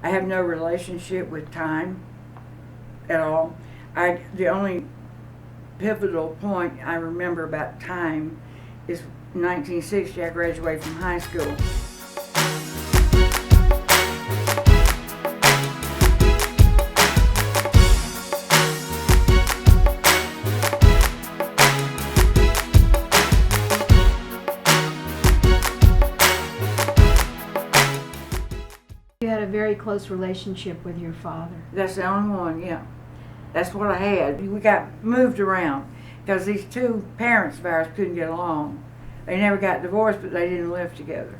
I have no relationship with time at all. The only pivotal point I remember about time is 1960. I graduated from high school. You had a very close relationship with your father. That's the only one, yeah. That's what I had. We got moved around because these two parents of ours couldn't get along. They never got divorced, but they didn't live together.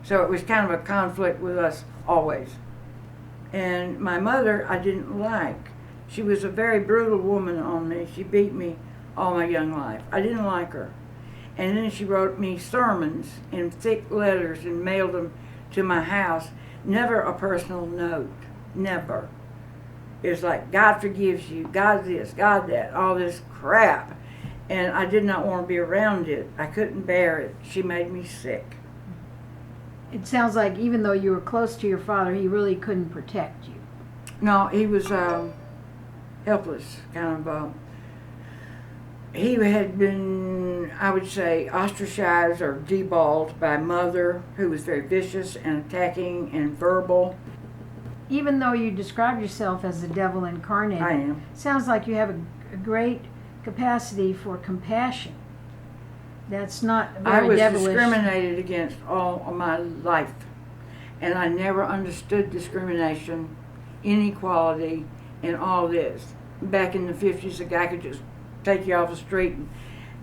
So it was kind of a conflict with us always. And my mother, I didn't like. She was a very brutal woman on me. She beat me all my young life. I didn't like her. And then she wrote me sermons in thick letters and mailed them to my house. Never a personal note. Never. It was like, God forgives you, God this, God that, all this crap. And I did not want to be around it. I couldn't bear it. She made me sick. It sounds like even though you were close to your father, he really couldn't protect you. No, he was helpless, kind of. He had been, I would say, ostracized or deballed by mother, who was very vicious and attacking and verbal. Even though you describe yourself as the devil incarnate, I am. Sounds like you have a great capacity for compassion. That's not I very was devilish. discriminated against all of my life, and I never understood discrimination, inequality, and all this. Back in the 50s, a guy could just take you off the street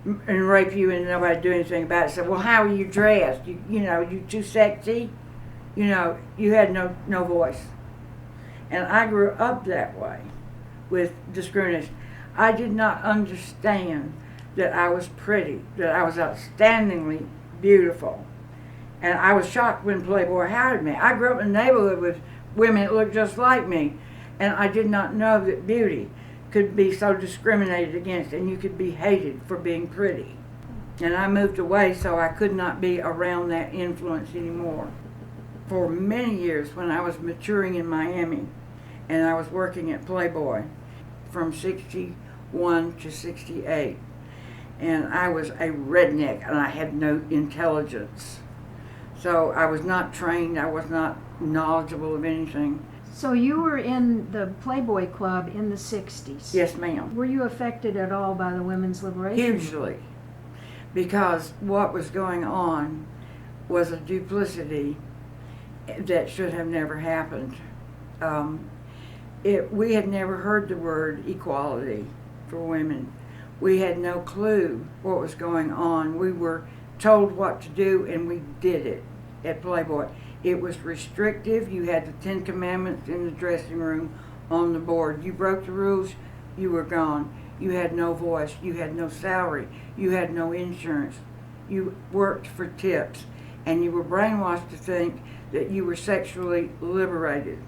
and rape you, and nobody do anything about it. So, well, how are you dressed? You too sexy? You had no voice. And I grew up that way with discrimination. I did not understand that I was pretty, that I was outstandingly beautiful. And I was shocked when Playboy hired me. I grew up in a neighborhood with women that looked just like me, and I did not know that beauty could be so discriminated against, and you could be hated for being pretty. And I moved away, so I could not be around that influence anymore. For many years, when I was maturing in Miami, and I was working at Playboy from 61 to 68, and I was a redneck, and I had no intelligence. So I was not trained, I was not knowledgeable of anything. So you were in the Playboy Club in the 60s. Yes, ma'am. Were you affected at all by the women's liberation? Hugely. Because what was going on was a duplicity that should have never happened. We had never heard the word equality for women. We had no clue what was going on. We were told what to do, and we did it at Playboy. It was restrictive. You had the 10 Commandments in the dressing room on the board. You broke the rules, you were gone. You had no voice. You had no salary. You had no insurance. You worked for tips, and you were brainwashed to think that you were sexually liberated.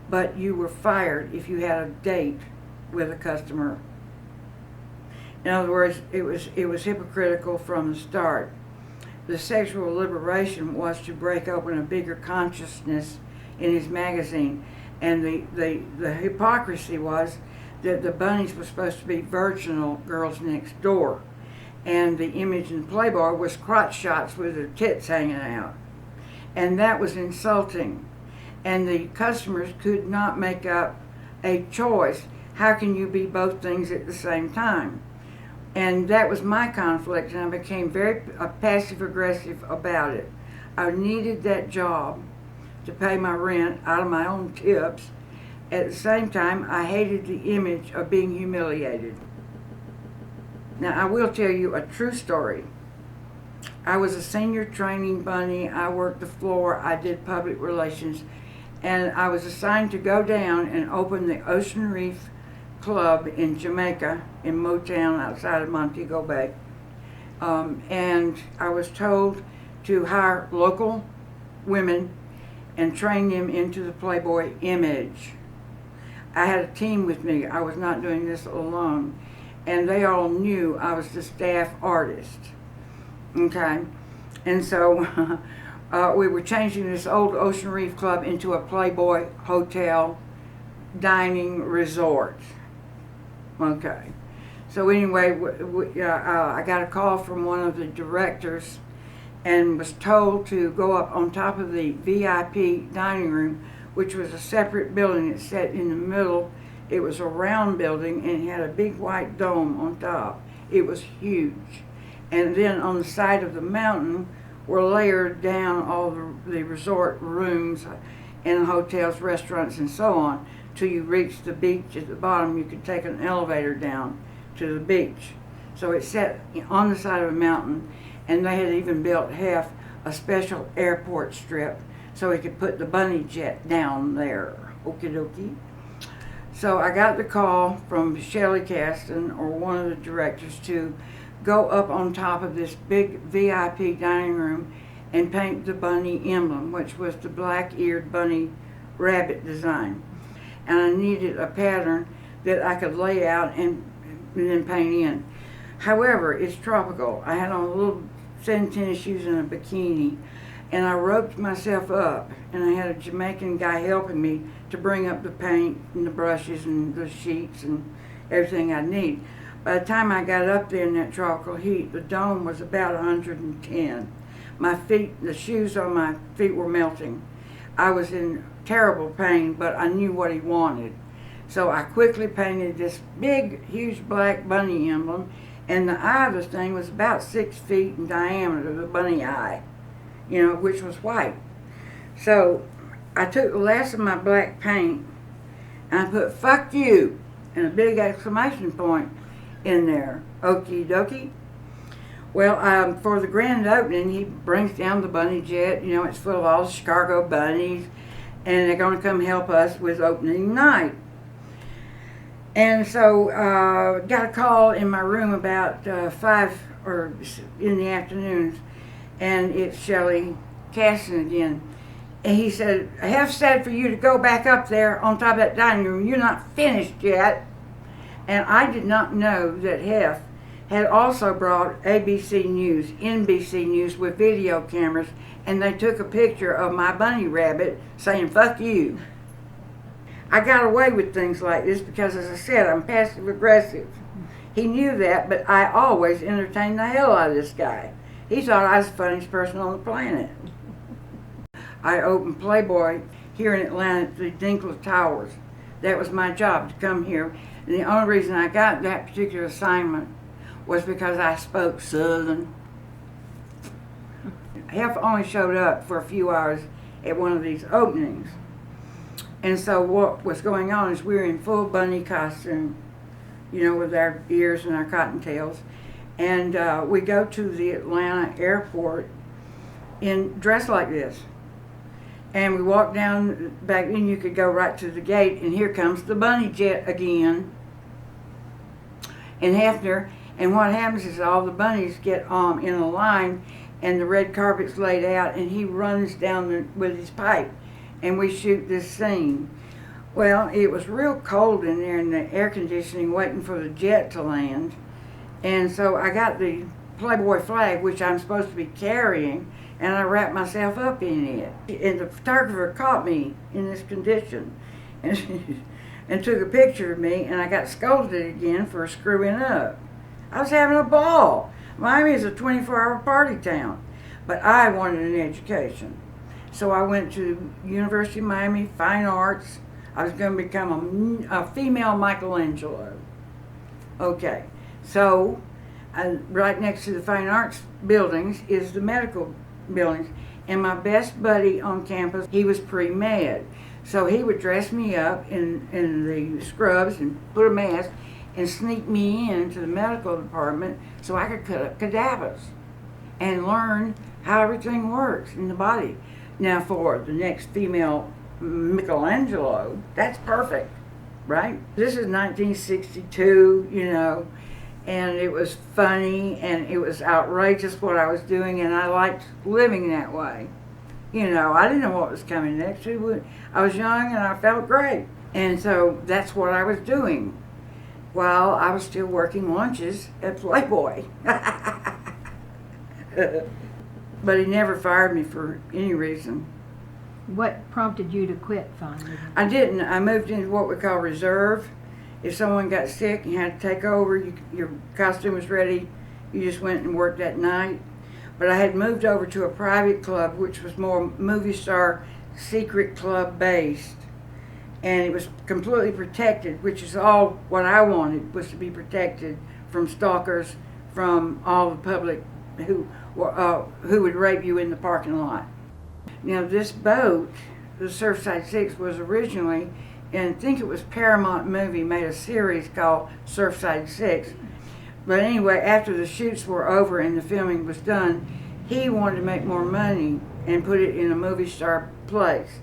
But you were fired if you had a date with a customer. In other words, it was hypocritical from the start. The sexual liberation was to break open a bigger consciousness in his magazine, and the hypocrisy was that the bunnies were supposed to be virginal girls next door, and the image in Playboy was crotch shots with their tits hanging out, and that was insulting. And the customers could not make up a choice. How can you be both things at the same time? And that was my conflict, and I became very passive-aggressive about it. I needed that job to pay my rent out of my own tips. At the same time, I hated the image of being humiliated. Now, I will tell you a true story. I was a senior training bunny. I worked the floor. I did public relations. And I was assigned to go down and open the Ocean Reef Club in Jamaica, in Motown, outside of Montego Bay. And I was told to hire local women and train them into the Playboy image. I had a team with me. I was not doing this alone. And they all knew I was the staff artist. Okay? And so we were changing this old Ocean Reef Club into a Playboy hotel dining resort. Okay. So anyway, I got a call from one of the directors and was told to go up on top of the VIP dining room, which was a separate building. It sat in the middle. It was a round building and it had a big white dome on top. It was huge. And then on the side of the mountain were layered down all the resort rooms and hotels, restaurants, and so on, till you reached the beach at the bottom. You could take an elevator down to the beach. So it sat on the side of a mountain, and they had even built half a special airport strip so we could put the bunny jet down there. Okie dokie. So I got the call from Shelley Caston, or one of the directors, to go up on top of this big VIP dining room and paint the bunny emblem, which was the black-eared bunny rabbit design. And I needed a pattern that I could lay out and then paint in. However, it's tropical. I had on little sand tennis shoes and a bikini, and I roped myself up, and I had a Jamaican guy helping me to bring up the paint and the brushes and the sheets and everything I need. By the time I got up there in that tropical heat, the dome was about 110. My feet, the shoes on my feet were melting. I was in terrible pain, but I knew what he wanted. So I quickly painted this big, huge black bunny emblem, and the eye of the thing was about 6 feet in diameter, the bunny eye, which was white. So I took the last of my black paint, and I put "fuck you" and a big exclamation point in there. Okie dokie. Well, for the grand opening, he brings down the bunny jet. It's full of all the Chicago bunnies, and they're going to come help us with opening night. And so got a call in my room about 5 or in the afternoons, and it's Shelley Caston again. And he said, "I have said for you to go back up there on top of that dining room. You're not finished yet." And I did not know that Hef had also brought ABC News, NBC News with video cameras, and they took a picture of my bunny rabbit saying "fuck you." I got away with things like this because, as I said, I'm passive aggressive. He knew that, but I always entertained the hell out of this guy. He thought I was the funniest person on the planet. I opened Playboy here in Atlanta at the Dinkler Towers. That was my job, to come here. And the only reason I got that particular assignment was because I spoke Southern. Hef only showed up for a few hours at one of these openings. And so what was going on is we were in full bunny costume, with our ears and our cottontails. And we go to the Atlanta airport dressed like this. And we walk down, back then you could go right to the gate, and here comes the bunny jet again. And Hefner, and what happens is all the bunnies get in a line, and the red carpet's laid out, and he runs down with his pipe, and we shoot this scene. Well, it was real cold in there in the air conditioning waiting for the jet to land. And so I got the Playboy flag, which I'm supposed to be carrying, and I wrapped myself up in it. And the photographer caught me in this condition and took a picture of me, and I got scolded again for screwing up. I was having a ball. Miami is a 24-hour party town, but I wanted an education. So I went to University of Miami Fine Arts. I was going to become a female Michelangelo. Okay, so right next to the Fine Arts buildings is the medical buildings, and my best buddy on campus, he was pre-med. So he would dress me up in the scrubs and put a mask and sneak me into the medical department so I could cut up cadavers and learn how everything works in the body. Now for the next female Michelangelo, that's perfect, right? This is 1962, and it was funny and it was outrageous what I was doing, and I liked living that way. I didn't know what was coming next. I was young and I felt great. And so that's what I was doing while I was still working lunches at Playboy. but he never fired me for any reason. What prompted you to quit finally? I didn't. I moved into what we call reserve. If someone got sick and had to take over, your costume was ready, you just went and worked that night. But I had moved over to a private club, which was more movie star secret club based. And it was completely protected, which is all what I wanted, was to be protected from stalkers, from all the public who would rape you in the parking lot. You know, this boat, the Surfside 6, was originally, and I think it was Paramount Movie made a series called Surfside 6. But anyway, after the shoots were over and the filming was done, he wanted to make more money and put it in a movie star place.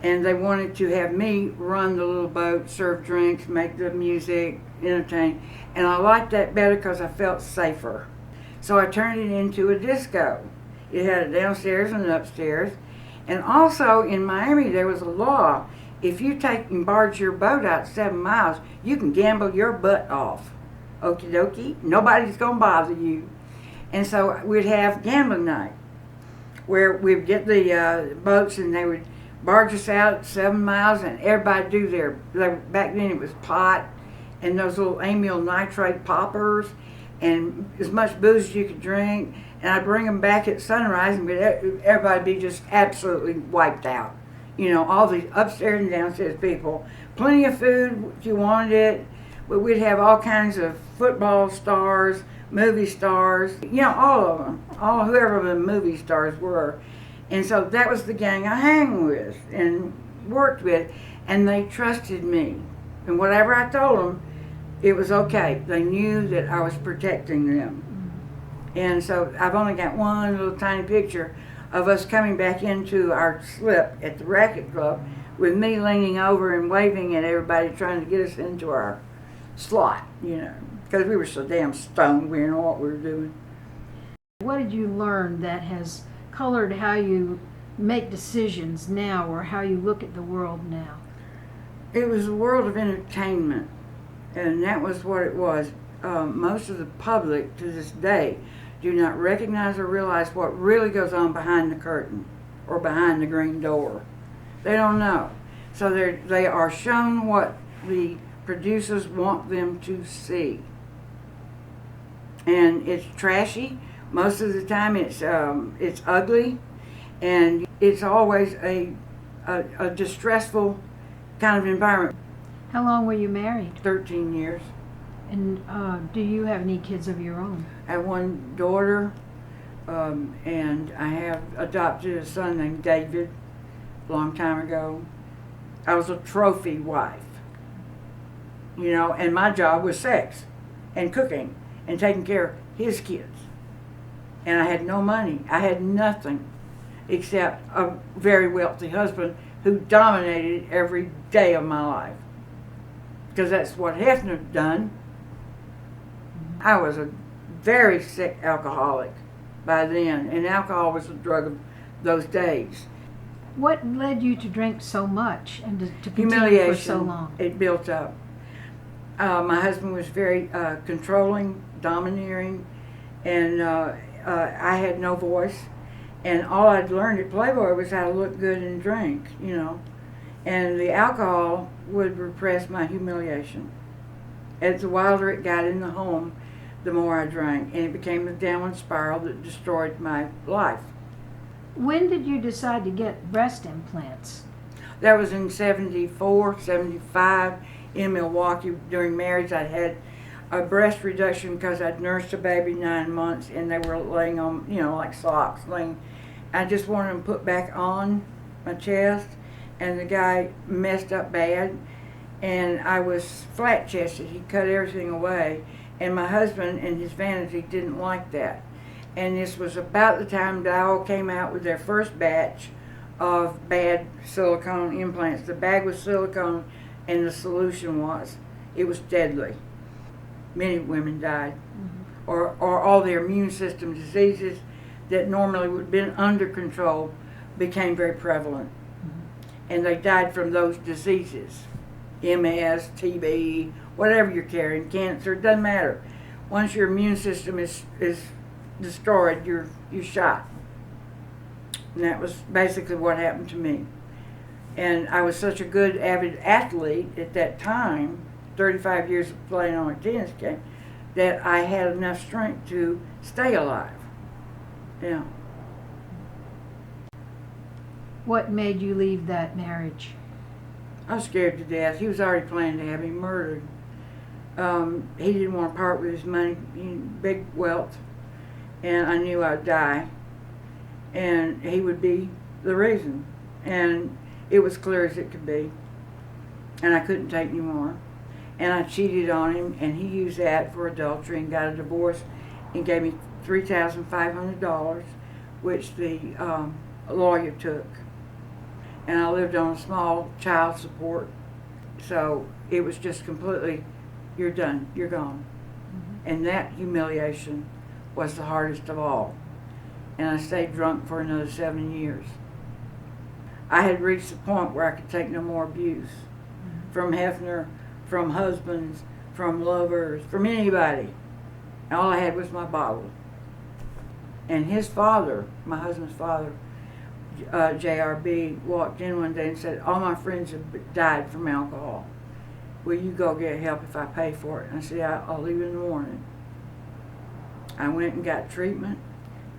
And they wanted to have me run the little boat, serve drinks, make the music, entertain. And I liked that better because I felt safer. So I turned it into a disco. It had a downstairs and an upstairs. And also in Miami, there was a law. If you take and barge your boat out 7 miles, you can gamble your butt off. Okie dokie. Nobody's going to bother you. And so we'd have gambling night where we'd get the boats and they would barge us out 7 miles and everybody do back then it was pot and those little amyl nitrate poppers and as much booze as you could drink. And I'd bring them back at sunrise and everybody be just absolutely wiped out. You know, all these upstairs and downstairs people. Plenty of food if you wanted it. But we'd have all kinds of football stars, movie stars, you know, all of them. Whoever the movie stars were. And so that was the gang I hang with and worked with. And they trusted me. And whatever I told them, it was okay. They knew that I was protecting them. And so I've only got one little tiny picture of us coming back into our slip at the racket club with me leaning over and waving at everybody trying to get us into our slot, you know, because we were so damn stoned we didn't know what we were doing. What did you learn that has colored how you make decisions now or how you look at the world now? It was a world of entertainment, and that was what it was. Most of the public to this day do not recognize or realize what really goes on behind the curtain or behind the green door. They don't know. So they are shown what the producers want them to see. And it's trashy. Most of the time it's ugly, and it's always a distressful kind of environment. How long were you married? 13 years. And do you have any kids of your own? I have one daughter, and I have adopted a son named David a long time ago. I was a trophy wife, you know, and my job was sex and cooking and taking care of his kids. And I had no money. I had nothing except a very wealthy husband who dominated every day of my life. Because that's what Hefner done. I was a very sick alcoholic by then, and alcohol was the drug of those days. What led you to drink so much and to continue Humiliation. for so long? It built up. My husband was very controlling, domineering, and I had no voice. And all I'd learned at Playboy was how to look good and drink, you know. And the alcohol would repress my humiliation. As the wilder it got in the home, the more I drank. And it became a downward spiral that destroyed my life. When did you decide to get breast implants? That was in 74, 75 in Milwaukee. During marriage, I had a breast reduction because I'd nursed a baby 9 months and they were laying on, you know, like socks. I just wanted them put back on my chest, and the guy messed up bad, and I was flat-chested. He cut everything away, and my husband and his vanity didn't like that. And this was about the time Dial came out with their first batch of bad silicone implants. The bag was silicone, and the solution it was deadly. Many women died, or all their immune system diseases that normally would have been under control became very prevalent. And they died from those diseases. MS, TB, whatever you're carrying, cancer, it doesn't matter. Once your immune system is destroyed, you're shot. And that was basically what happened to me. And I was such a good, avid athlete at that time, 35 years of playing on a tennis game, that I had enough strength to stay alive. Yeah. What made you leave that marriage? I was scared to death. He was already planning to have me murdered. He didn't want to part with his money, big wealth, and I knew I'd die, and he would be the reason. And it was clear as it could be, and I couldn't take any more. And I cheated on him, and he used that for adultery and got a divorce and gave me $3,500, which the lawyer took. And I lived on a small child support, so it was just completely, you're done, you're gone. Mm-hmm. And that humiliation was the hardest of all. And I stayed drunk for another 7 years. I had reached the point where I could take no more abuse. Mm-hmm. From Hefner, from husbands, from lovers, from anybody. All I had was my bottle. And his father, my husband's father, JRB, walked in one day and said, all my friends have died from alcohol. Will you go get help if I pay for it? And I said, I'll leave in the morning. I went and got treatment.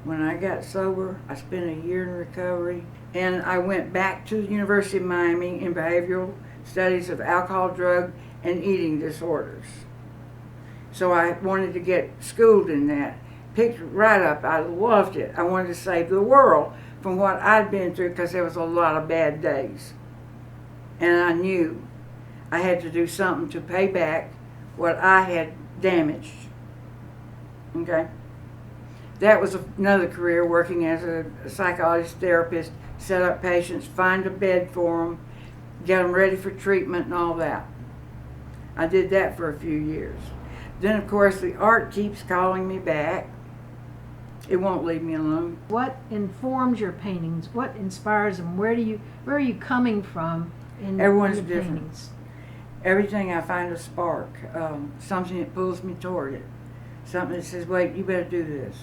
When I got sober, I spent a year in recovery, and I went back to the University of Miami in behavioral studies of alcohol, drug, and eating disorders. So I wanted to get schooled in that. Picked right up. I loved it. I wanted to save the world from what I'd been through, because there was a lot of bad days. And I knew I had to do something to pay back what I had damaged. Okay? That was another career, working as a psychologist, therapist, set up patients, find a bed for them, get them ready for treatment and all that. I did that for a few years. Then, of course, the art keeps calling me back. It won't leave me alone. What informs your paintings? What inspires them? Where are you coming from in Everyone's the different. paintings? Everything I find a spark, something that pulls me toward it, something that says, wait, you better do this.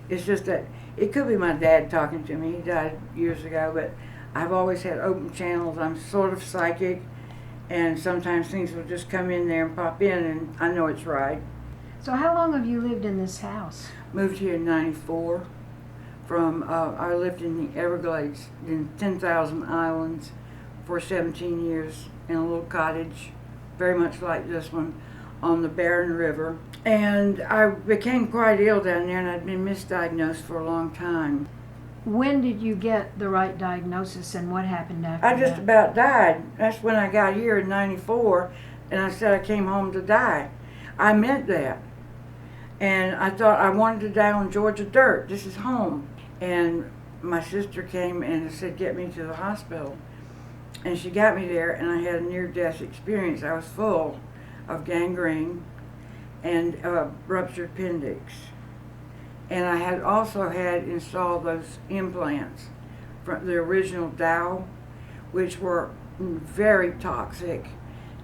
It's just that, it could be my dad talking to me. He died years ago, but I've always had open channels. I'm sort of psychic, and sometimes things will just come in there and pop in, and I know it's right. So how long have you lived in this house? Moved here in '94. I lived in the Everglades, in 10,000 islands, for 17 years in a little cottage, very much like this one, on the Barren River. And I became quite ill down there, and I'd been misdiagnosed for a long time. When did you get the right diagnosis, and what happened after that? I just about died. That's when I got here in '94, and I said I came home to die. I meant that. And I thought I wanted to die on Georgia dirt. This is home. And my sister came and said, get me to the hospital. And she got me there, and I had a near-death experience. I was full of gangrene and ruptured appendix. And I had also had installed those implants from the original Dow, which were very toxic,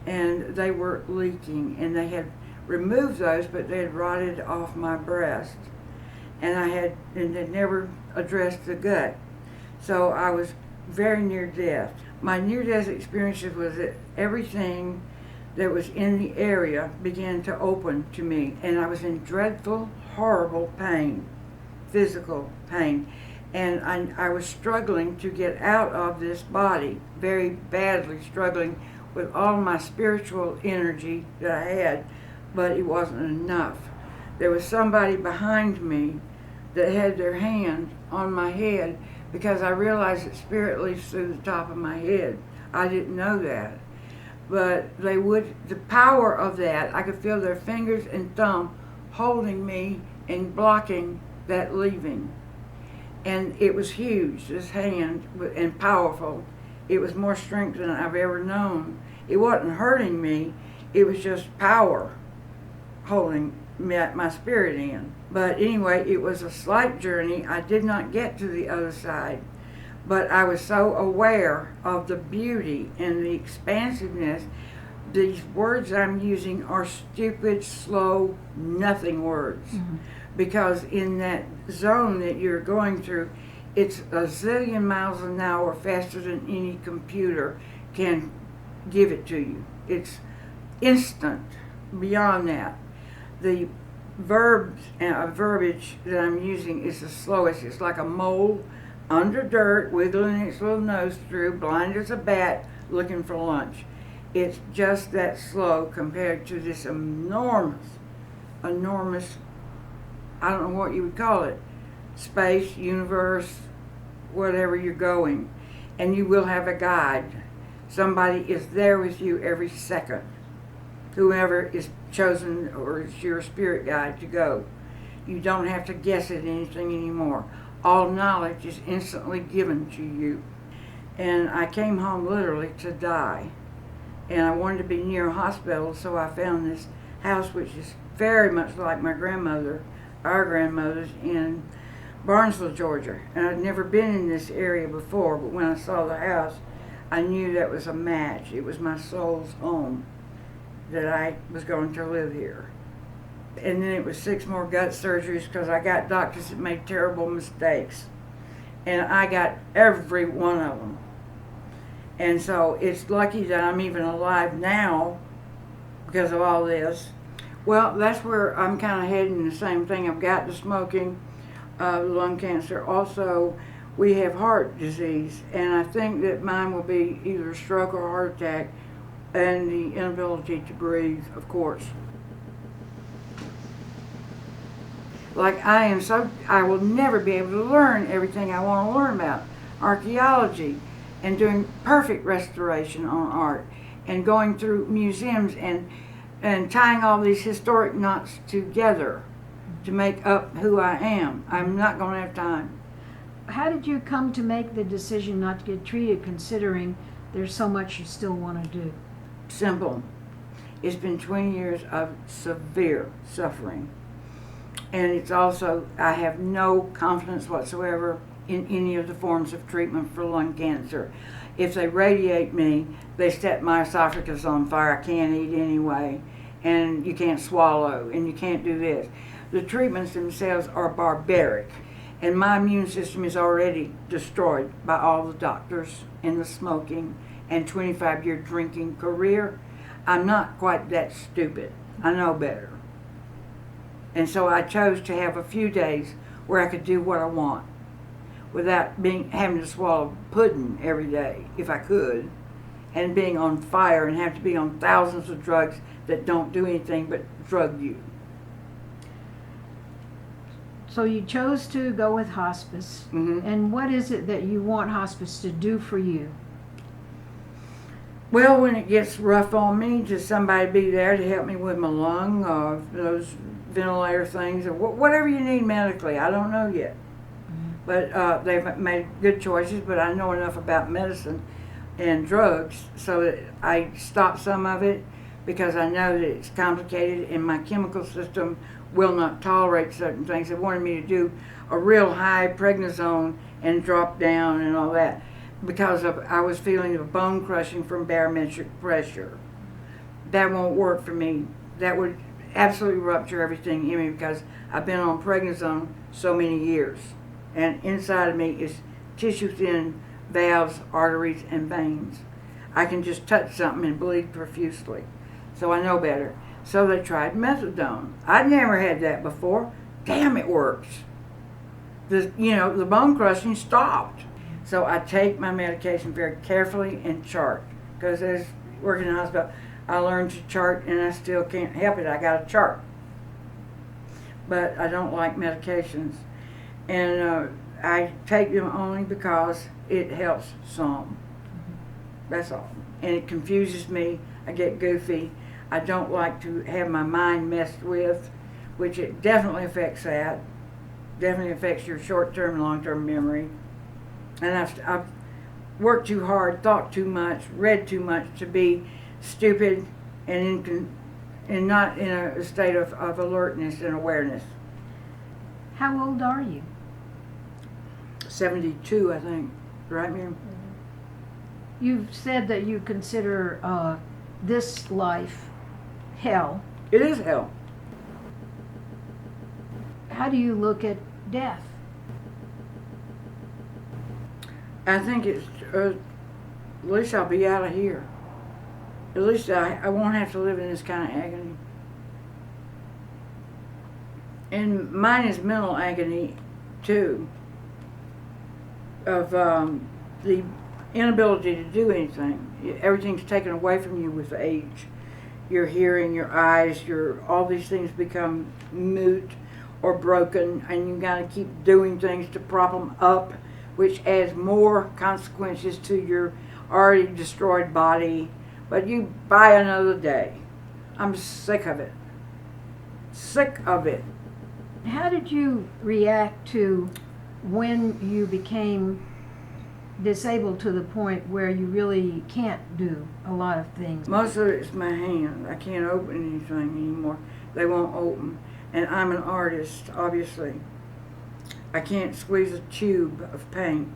and they were leaking, and they had removed those, but they had rotted off my breast, and they never addressed the gut. So I was very near death. My near-death experiences was that everything that was in the area began to open to me, and I was in dreadful, horrible pain, physical pain, and I was struggling to get out of this body, very badly struggling with all my spiritual energy that I had, but it wasn't enough. There was somebody behind me that had their hand on my head, because I realized that spirit leaves through the top of my head. I didn't know that. But the power of that, I could feel their fingers and thumb holding me and blocking that leaving. And it was huge, this hand, and powerful. It was more strength than I've ever known. It wasn't hurting me, it was just power holding my spirit in. But anyway, it was a slight journey. I did not get to the other side, but I was so aware of the beauty and the expansiveness. These words I'm using are stupid, slow, nothing words. Mm-hmm. Because in that zone that you're going through, it's a zillion miles an hour faster than any computer can give it to you. It's instant. Beyond that, the verbiage that I'm using is the slowest. It's like a mole under dirt, wiggling its little nose through, blind as a bat, looking for lunch. It's just that slow compared to this enormous, I don't know what you would call it, space, universe, whatever you're going. And you will have a guide. Somebody is there with you every second. Whoever is chosen or is your spirit guide to go. You don't have to guess at anything anymore. All knowledge is instantly given to you. And I came home literally to die. And I wanted to be near a hospital, so I found this house which is very much like my grandmother, our grandmother's, in Barnesville, Georgia. And I'd never been in this area before, but when I saw the house, I knew that was a match. It was my soul's home, that I was going to live here. And then it was 6 more gut surgeries because I got doctors that made terrible mistakes. And I got every one of them. And so it's lucky that I'm even alive now because of all this. Well, that's where I'm kind of heading the same thing. I've got the smoking, lung cancer. Also, we have heart disease. And I think that mine will be either a stroke or a heart attack, and the inability to breathe, of course. Like I will never be able to learn everything I want to learn about archaeology and doing perfect restoration on art and going through museums and tying all these historic knots together to make up who I am. I'm not going to have time. How did you come to make the decision not to get treated, considering there's so much you still want to do? Simple. It's been 20 years of severe suffering. And it's also, I have no confidence whatsoever in any of the forms of treatment for lung cancer. If they radiate me, they set my esophagus on fire. I can't eat anyway, and you can't swallow, and you can't do this. The treatments themselves are barbaric, and my immune system is already destroyed by all the doctors and the smoking and 25-year drinking career. I'm not quite that stupid. I know better. And so I chose to have a few days where I could do what I want without having to swallow pudding every day, if I could, and being on fire and have to be on thousands of drugs that don't do anything but drug you. So you chose to go with hospice. Mm-hmm. And what is it that you want hospice to do for you? Well, when it gets rough on me, just somebody be there to help me with my lung, or those ventilator things, or whatever you need medically. I don't know yet. But they've made good choices, but I know enough about medicine and drugs so that I stop some of it because I know that it's complicated and my chemical system will not tolerate certain things. They wanted me to do a real high prednisone and drop down and all that because I was feeling a bone crushing from barometric pressure. That won't work for me. That would absolutely rupture everything in me because I've been on prednisone so many years. And inside of me is tissue-thin valves, arteries, and veins. I can just touch something and bleed profusely. So I know better. So they tried methadone. I'd never had that before. Damn, it works. The bone crushing stopped. So I take my medication very carefully and chart. Because as working in the hospital, I learned to chart and I still can't help it. I got to chart. But I don't like medications. And I take them only because it helps some. That's all. And it confuses me. I get goofy. I don't like to have my mind messed with, which it definitely affects that. Definitely affects your short-term and long-term memory. And I've worked too hard, thought too much, read too much to be stupid and not in a state of alertness and awareness. How old are you? 72, I think. Right, ma'am? You've said that you consider this life hell. It is hell. How do you look at death? I think it's, at least I'll be out of here. At least I won't have to live in this kind of agony. And mine is mental agony, too, of the inability to do anything. Everything's taken away from you with age. Your hearing, your eyes, all these things become moot or broken, and you got to keep doing things to prop them up, which adds more consequences to your already destroyed body. But you buy another day. I'm sick of it. Sick of it. How did you react to when you became disabled to the point where you really can't do a lot of things? Most of it's my hand. I can't open anything anymore. They won't open. And I'm an artist, obviously. I can't squeeze a tube of paint.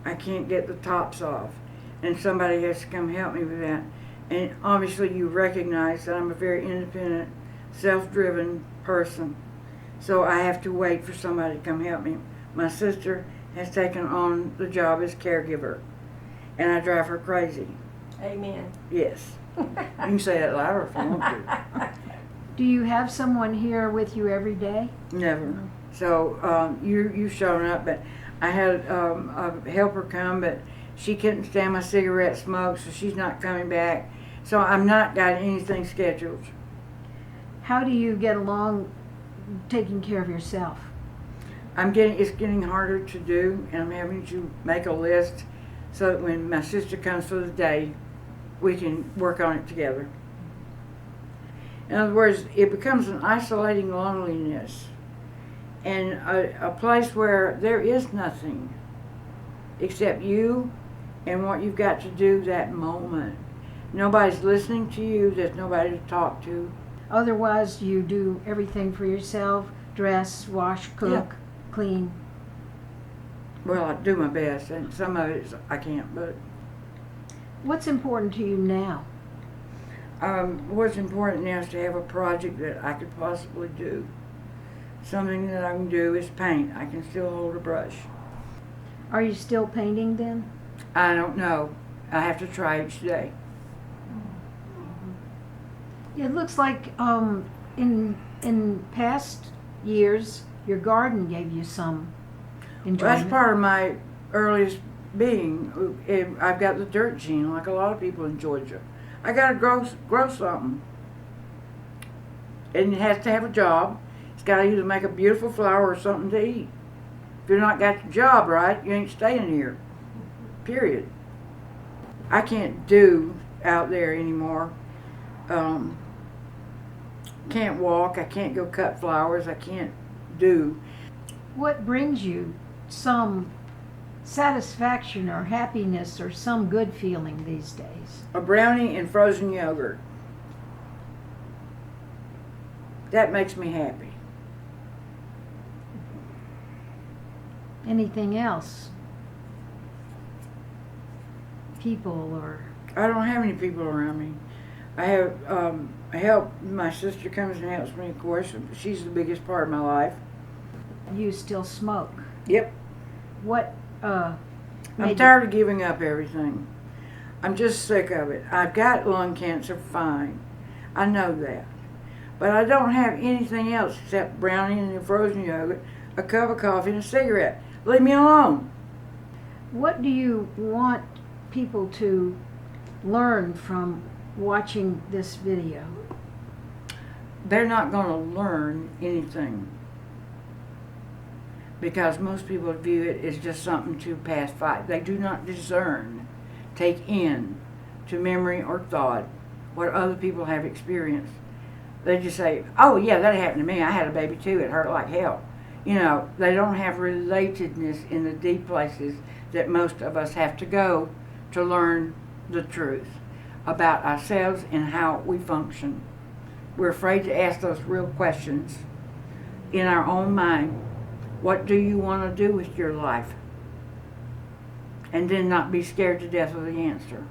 I can't get the tops off. And somebody has to come help me with that. And obviously you recognize that I'm a very independent, self-driven person. So I have to wait for somebody to come help me. My sister has taken on the job as caregiver, and I drive her crazy. Amen. Yes. You can say that louder if you want to. Do you have someone here with you every day? Never. So you've shown up, but I had a helper come, but she couldn't stand my cigarette smoke, so she's not coming back. So I'm not got anything scheduled. How do you get along taking care of yourself? It's getting harder to do, and I'm having to make a list so that when my sister comes for the day, we can work on it together. In other words, it becomes an isolating loneliness and a place where there is nothing except you and what you've got to do that moment. Nobody's listening to you, there's nobody to talk to. Otherwise, you do everything for yourself, dress, wash, cook, clean. Well, I do my best, and some of it I can't, but What's important to you now? what's important now is to have a project that I could possibly do. Something that I can do is paint. I can still hold a brush. Are you still painting then? I don't know. I have to try each day. It looks like in past years, your garden gave you some enjoyment. Well, that's part of my earliest being. I've got the dirt gene, like a lot of people in Georgia. I got to grow something. And it has to have a job. It's got to either make a beautiful flower or something to eat. If you're not got the job right, you ain't staying here. Period. I can't do out there anymore. Can't walk. I can't go cut flowers. I can't do. What brings you some satisfaction or happiness or some good feeling these days? A brownie and frozen yogurt. That makes me happy. Anything else? People or... I don't have any people around me. I have help. My sister comes and helps me, of course. She's the biggest part of my life. You still smoke? Yep. What I'm tired of giving up everything. I'm just sick of it. I've got lung cancer, fine. I know that. But I don't have anything else except brownie and a frozen yogurt, a cup of coffee, and a cigarette. Leave me alone. What do you want people to learn from watching this video? They're not going to learn anything, because most people view it as just something to pass by. They do not discern, take in to memory or thought what other people have experienced. They just say, oh yeah, that happened to me. I had a baby too. It hurt like hell. You know, they don't have relatedness in the deep places that most of us have to go to learn the truth about ourselves and how we function. We're afraid to ask those real questions in our own mind. What do you want to do with your life? And then not be scared to death of the answer.